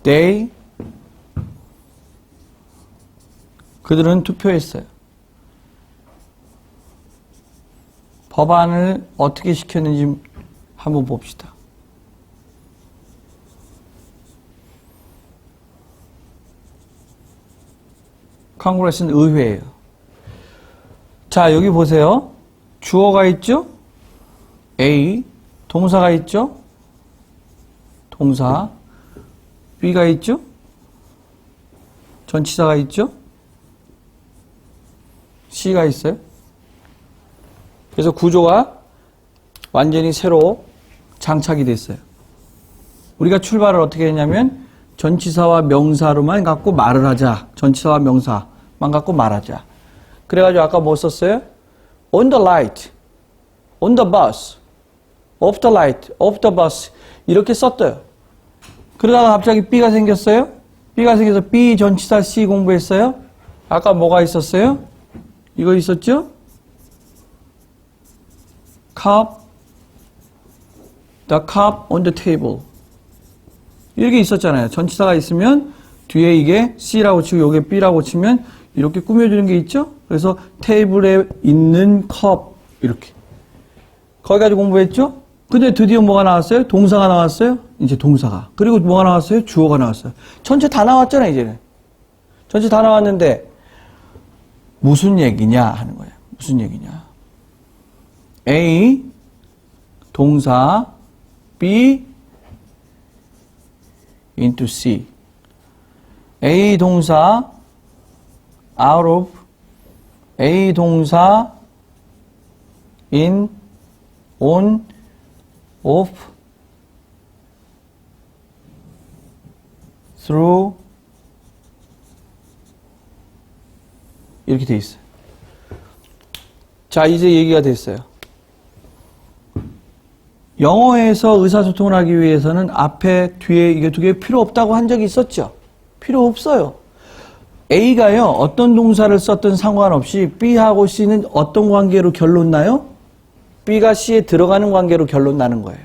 They 그들은 투표했어요. 법안을 어떻게 시켰는지 한번 봅시다. 컨그레스는 의회예요. 자, 여기 보세요. 주어가 있죠? A. 동사가 있죠? 동사. B가 있죠? 전치사가 있죠? C가 있어요. 그래서 구조가 완전히 새로 장착이 됐어요. 우리가 출발을 어떻게 했냐면 전치사와 명사로만 갖고 말을 하자. 전치사와 명사만 갖고 말하자. 그래가지고 아까 뭐 썼어요? On the light, on the bus, off the light, off the bus 이렇게 썼어요. 그러다가 갑자기 B가 생겼어요. B가 생겨서 B 전치사 C 공부했어요. 아까 뭐가 있었어요? 이거 있었죠? cup, the cup on the table 이렇게 있었잖아요. 전치사가 있으면 뒤에 이게 C라고 치고 여기에 B라고 치면 이렇게 꾸며주는 게 있죠? 그래서 테이블에 있는 컵 이렇게 거기까지 공부했죠? 근데 드디어 뭐가 나왔어요? 동사가 나왔어요? 이제 동사가. 그리고 뭐가 나왔어요? 주어가 나왔어요. 전체 다 나왔잖아요, 이제는. 전체 다 나왔는데 무슨 얘기냐 하는 거예요. 무슨 얘기냐. A 동사 B into C. A 동사 out of A 동사 in on off through 이렇게 돼 있어요. 자, 이제 얘기가 됐어요. 영어에서 의사소통을 하기 위해서는 앞에 뒤에 이게 두 개 필요 없다고 한 적이 있었죠? 필요 없어요. A가요, 어떤 동사를 썼든 상관없이 B하고 C는 어떤 관계로 결론 나요? B가 C에 들어가는 관계로 결론 나는 거예요.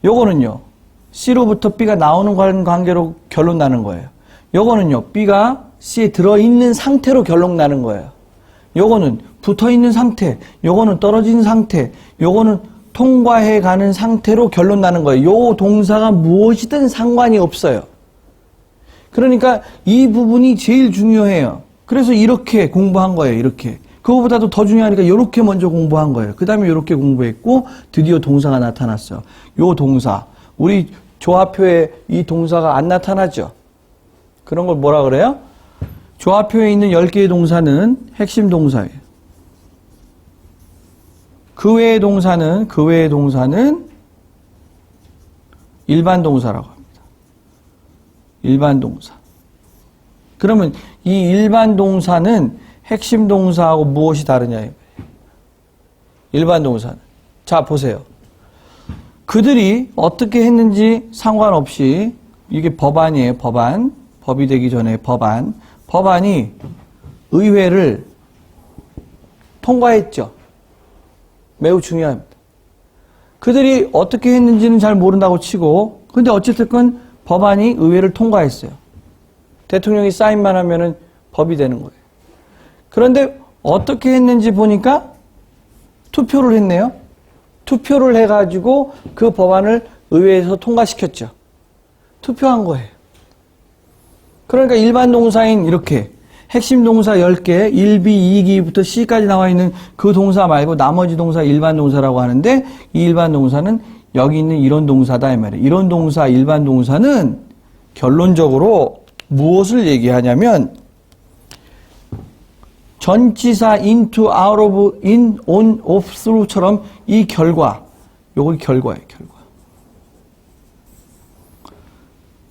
요거는요, C로부터 B가 나오는 관계로 결론 나는 거예요. 요거는요, B가 C에 들어있는 상태로 결론 나는 거예요. 요거는 붙어있는 상태, 요거는 떨어진 상태, 요거는 통과해 가는 상태로 결론 나는 거예요. 요 동사가 무엇이든 상관이 없어요. 그러니까 이 부분이 제일 중요해요. 그래서 이렇게 공부한 거예요. 이렇게. 그거보다도 더 중요하니까 이렇게 먼저 공부한 거예요. 그 다음에 이렇게 공부했고 드디어 동사가 나타났어요. 요 동사. 우리 조합표에 이 동사가 안 나타나죠? 그런 걸 뭐라 그래요? 조합표에 있는 10개의 동사는 핵심 동사예요. 그 외의 동사는 일반 동사라고 합니다. 일반 동사. 그러면 이 일반 동사는 핵심 동사하고 무엇이 다르냐? 일반 동사는. 자, 보세요. 그들이 어떻게 했는지 상관없이 이게 법안이에요. 법안. 법이 되기 전에 법안. 법안이 의회를 통과했죠. 매우 중요합니다. 그들이 어떻게 했는지는 잘 모른다고 치고 근데 어쨌든 법안이 의회를 통과했어요. 대통령이 사인만 하면은 법이 되는 거예요. 그런데 어떻게 했는지 보니까 투표를 했네요. 투표를 해가지고 그 법안을 의회에서 통과시켰죠. 투표한 거예요. 그러니까 일반 동사인 이렇게 핵심 동사 10개, 1B, 2기부터 C까지 나와 있는 그 동사 말고 나머지 동사 일반 동사라고 하는데 이 일반 동사는 여기 있는 이런 동사다 이 말이에요. 이런 동사, 일반 동사는 결론적으로 무엇을 얘기하냐면 전치사 into, out of, in, on, off, through처럼 이 결과, 요거 결과예요, 결과.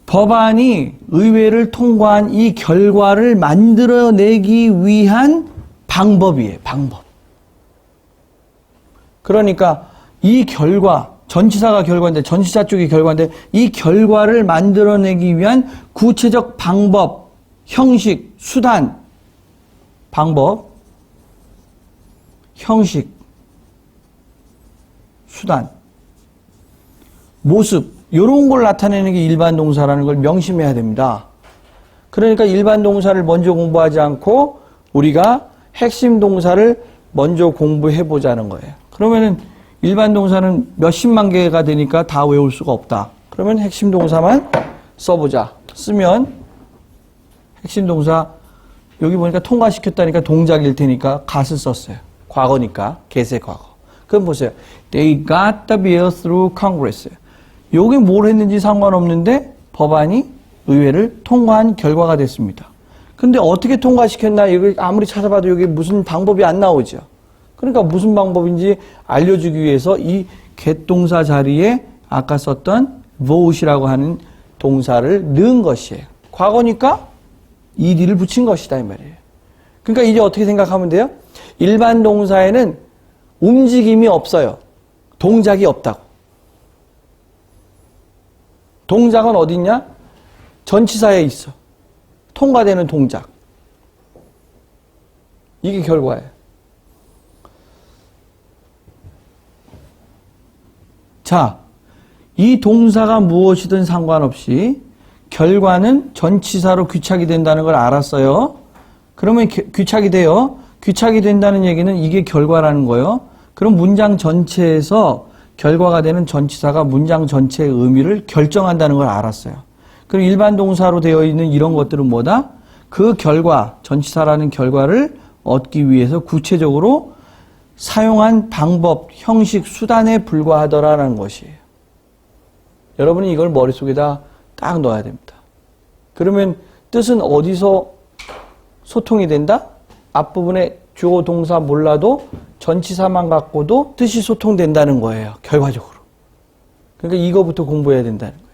법안이 의회를 통과한 이 결과를 만들어내기 위한 방법이에요, 방법. 그러니까 이 결과, 전치사가 결과인데, 전치사 쪽이 결과인데, 이 결과를 만들어내기 위한 구체적 방법, 형식, 수단, 방법, 형식, 수단, 모습, 요런 걸 나타내는 게 일반 동사라는 걸 명심해야 됩니다. 그러니까 일반 동사를 먼저 공부하지 않고 우리가 핵심 동사를 먼저 공부해 보자는 거예요. 그러면은 일반 동사는 몇십만 개가 되니까 다 외울 수가 없다. 그러면 핵심 동사만 써보자. 쓰면 핵심 동사 여기 보니까 통과시켰다니까 동작일 테니까 gat을 썼어요. 과거니까 get의 과거. 그럼 보세요. They got the bill through Congress. 여기 뭘 했는지 상관없는데 법안이 의회를 통과한 결과가 됐습니다. 근데 어떻게 통과시켰나 이거 아무리 찾아봐도 여기 무슨 방법이 안 나오죠. 그러니까 무슨 방법인지 알려주기 위해서 이 get 동사 자리에 아까 썼던 vote이라고 하는 동사를 넣은 것이에요. 과거니까 ed를 붙인 것이다 이 말이에요. 그러니까 이제 어떻게 생각하면 돼요? 일반 동사에는 움직임이 없어요. 동작이 없다고. 동작은 어디 있냐? 전치사에 있어. 통과되는 동작. 이게 결과예요. 자, 이 동사가 무엇이든 상관없이 결과는 전치사로 귀착이 된다는 걸 알았어요. 그러면 귀착이 돼요. 귀착이 된다는 얘기는 이게 결과라는 거예요. 그럼 문장 전체에서 결과가 되는 전치사가 문장 전체의 의미를 결정한다는 걸 알았어요. 그럼 일반 동사로 되어 있는 이런 것들은 뭐다? 그 결과, 전치사라는 결과를 얻기 위해서 구체적으로 사용한 방법, 형식, 수단에 불과하더라라는 것이에요. 여러분이 이걸 머릿속에다 딱 넣어야 됩니다. 그러면 뜻은 어디서 소통이 된다? 앞부분에 주어 동사 몰라도 전치사만 갖고도 뜻이 소통된다는 거예요. 결과적으로. 그러니까 이거부터 공부해야 된다는 거예요.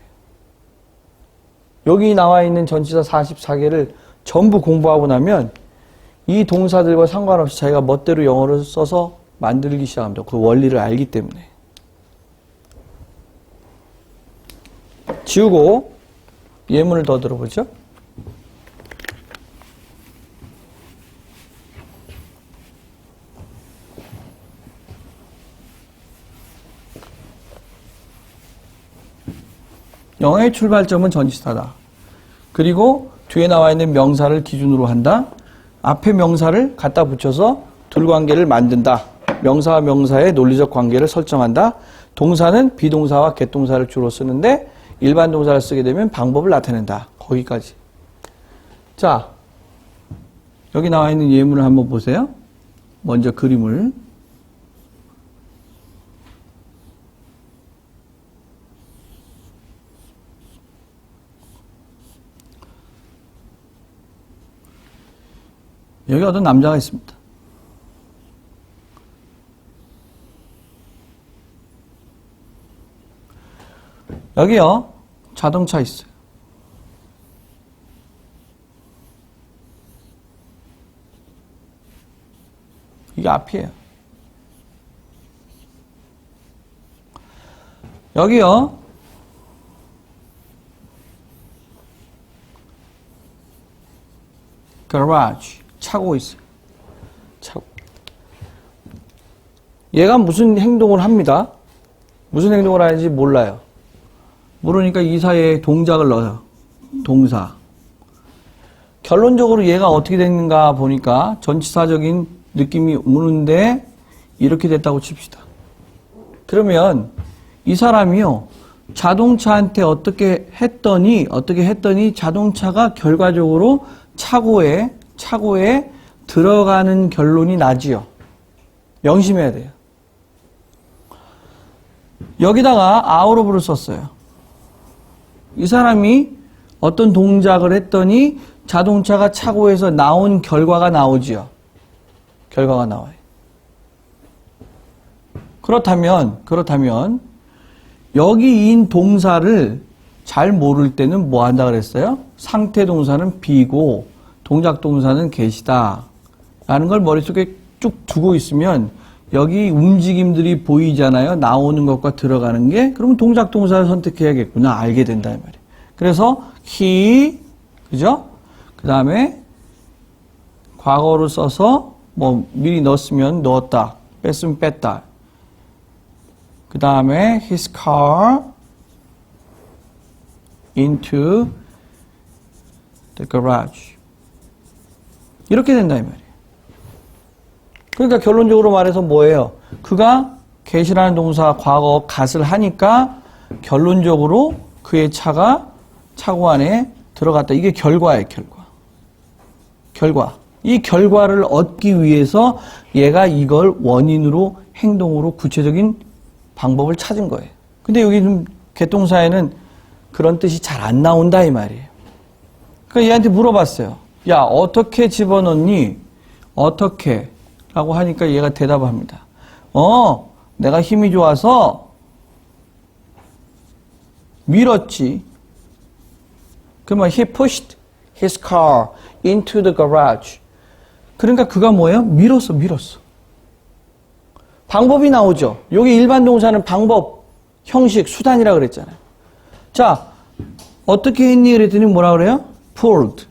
여기 나와 있는 전치사 44개를 전부 공부하고 나면 이 동사들과 상관없이 자기가 멋대로 영어를 써서 만들기 시작합니다. 그 원리를 알기 때문에. 지우고 예문을 더 들어보죠. 영어의 출발점은 전치사다. 그리고 뒤에 나와 있는 명사를 기준으로 한다. 앞에 명사를 갖다 붙여서 둘관계를 만든다. 명사와 명사의 논리적 관계를 설정한다. 동사는 비동사와 겟동사를 주로 쓰는데 일반 동사를 쓰게 되면 방법을 나타낸다. 거기까지. 자, 여기 나와 있는 예문을 한번 보세요. 먼저 그림을. 여기 어떤 남자가 있습니다. 여기요, 자동차 있어요. 이게 앞이에요. 여기요, garage. 차고 있어요. 차고. 얘가 무슨 행동을 합니다. 무슨 행동을 하는지 몰라요. 모르니까 이 사이에 동작을 넣어요. 동사. 결론적으로 얘가 어떻게 됐는가 보니까 전치사적인 느낌이 오는데 이렇게 됐다고 칩시다. 그러면 이 사람이요. 자동차한테 어떻게 했더니 자동차가 결과적으로 차고에 들어가는 결론이 나지요. 명심해야 돼요. 여기다가 out of를 썼어요. 이 사람이 어떤 동작을 했더니 자동차가 차고에서 나온 결과가 나오지요. 결과가 나와요. 그렇다면 여기인 동사를 잘 모를 때는 뭐 한다 그랬어요? 상태 동사는 be고 동작 동사는 get이다 라는 걸 머릿속에 쭉 두고 있으면 여기 움직임들이 보이잖아요. 나오는 것과 들어가는 게. 그러면 동작 동사를 선택해야겠구나. 알게 된다 이 말이에요. 그래서 he, 그죠? 그 다음에 과거를 써서 뭐 미리 넣었으면 넣었다. 뺐으면 뺐다. 그 다음에 his car, into the garage. 이렇게 된다 이 말이에요. 그러니까 결론적으로 말해서 뭐예요? 그가 get이라는 동사 과거 got을 하니까 결론적으로 그의 차가 차고 안에 들어갔다. 이게 결과예요, 결과. 이 결과를 얻기 위해서 얘가 이걸 원인으로 행동으로 구체적인 방법을 찾은 거예요. 근데 여기 좀 get 동사에는 그런 뜻이 잘 안 나온다 이 말이에요. 그러니까 얘한테 물어봤어요. 야, 어떻게 집어넣니? 어떻게? 라고 하니까 얘가 대답을 합니다. 내가 힘이 좋아서 밀었지. 그러면 he pushed his car into the garage. 그러니까 그가 뭐예요? 밀었어. 방법이 나오죠. 여기 일반 동사는 방법, 형식, 수단이라 그랬잖아요. 자, 어떻게 했니? 그랬더니 뭐라 그래요? pulled.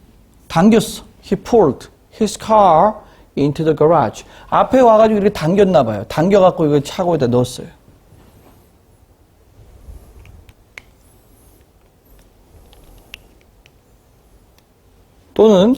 당겼어. He pulled his car into the garage. 앞에 와가지고 이렇게 당겼나 봐요. 당겨갖고 이거 차고에다 넣었어요. 또는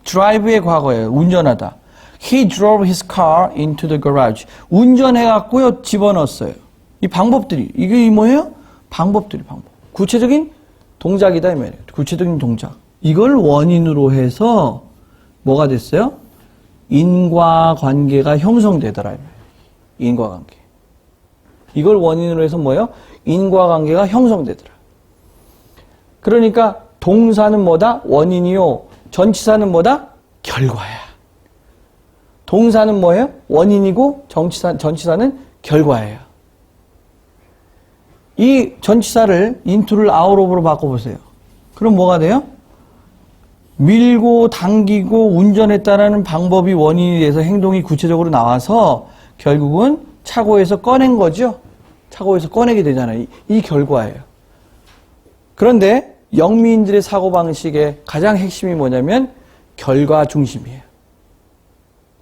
drive의 과거예요. 운전하다. He drove his car into the garage. 운전해갖고요, 집어넣었어요. 이 방법들이, 이게 뭐예요? 방법. 구체적인 동작이다, 이 말이에요. 구체적인 동작. 이걸 원인으로 해서 뭐가 됐어요? 인과관계가 형성되더라, 이 말이에요. 인과관계. 이걸 원인으로 해서 뭐예요? 인과관계가 형성되더라. 그러니까 동사는 뭐다? 원인이요. 전치사는 뭐다? 결과야. 동사는 뭐예요? 원인이고 전치사는 결과예요. 이 전치사를 into를 out of로 바꿔보세요. 그럼 뭐가 돼요? 밀고 당기고 운전했다라는 방법이 원인이 돼서 행동이 구체적으로 나와서 결국은 차고에서 꺼낸 거죠. 차고에서 꺼내게 되잖아요. 이 결과예요. 그런데 영미인들의 사고방식의 가장 핵심이 뭐냐면 결과 중심이에요.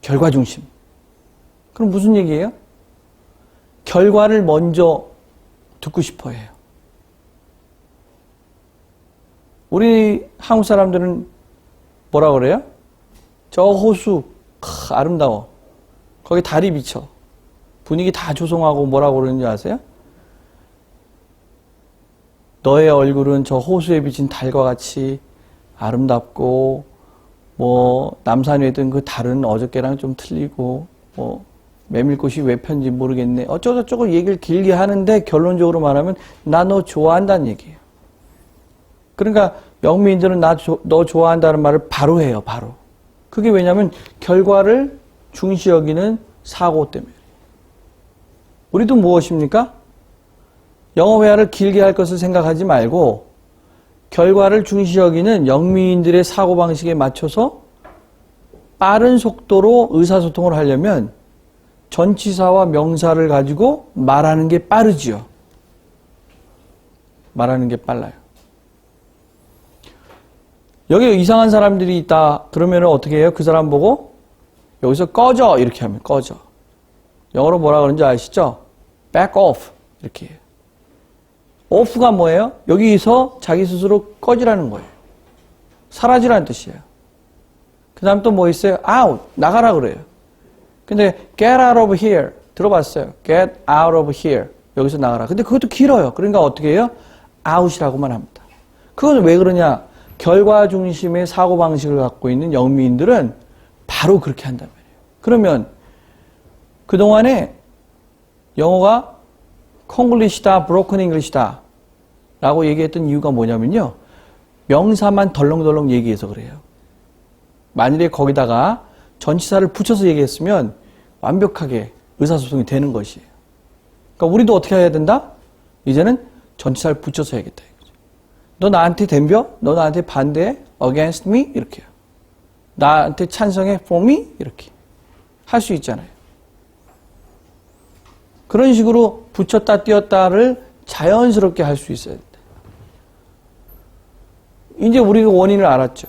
결과 중심. 그럼 무슨 얘기예요? 결과를 먼저 듣고 싶어 해요. 우리 한국 사람들은 뭐라 그래요? 저 호수 아름다워. 거기 달이 비쳐. 분위기 다 조성하고 뭐라고 그러는지 아세요? 너의 얼굴은 저 호수에 비친 달과 같이 아름답고 뭐 남산 위에 뜬 그 달은 어저께랑 좀 틀리고 뭐 메밀꽃이 왜 폈는지 모르겠네. 어쩌고저쩌고 얘기를 길게 하는데 결론적으로 말하면 나 너 좋아한다는 얘기예요. 그러니까 영미인들은 너 좋아한다는 말을 바로 해요. 바로. 그게 왜냐하면 결과를 중시 여기는 사고 때문에. 우리도 무엇입니까? 영어 회화를 길게 할 것을 생각하지 말고 결과를 중시 여기는 영미인들의 사고방식에 맞춰서 빠른 속도로 의사소통을 하려면 전치사와 명사를 가지고 말하는 게 빠르지요. 말하는 게 빨라요. 여기 이상한 사람들이 있다. 그러면 어떻게 해요? 그 사람 보고 여기서 꺼져 이렇게 하면 꺼져. 영어로 뭐라 그러는지 아시죠? back off 이렇게 해요. off가 뭐예요? 여기서 자기 스스로 꺼지라는 거예요. 사라지라는 뜻이에요. 그 다음 또 뭐 있어요? out 나가라 그래요. 근데 get out of here 들어봤어요. get out of here 여기서 나가라. 근데 그것도 길어요. 그러니까 어떻게 해요? out이라고만 합니다. 그건 왜 그러냐? 결과 중심의 사고방식을 갖고 있는 영미인들은 바로 그렇게 한단 말이에요. 그러면 그동안에 영어가 콩글리시다, 브로큰 잉글리시다 라고 얘기했던 이유가 뭐냐면요. 명사만 덜렁덜렁 얘기해서 그래요. 만일에 거기다가 전치사를 붙여서 얘기했으면 완벽하게 의사소통이 되는 것이에요. 그러니까 우리도 어떻게 해야 된다? 이제는 전치사를 붙여서 해야겠다. 너 나한테 덤벼? 너 나한테 반대해? against me? 이렇게요. 나한테 찬성해? for me? 이렇게 할 수 있잖아요. 그런 식으로 붙였다 띄었다를 자연스럽게 할 수 있어야 된다. 이제 우리가 원인을 알았죠.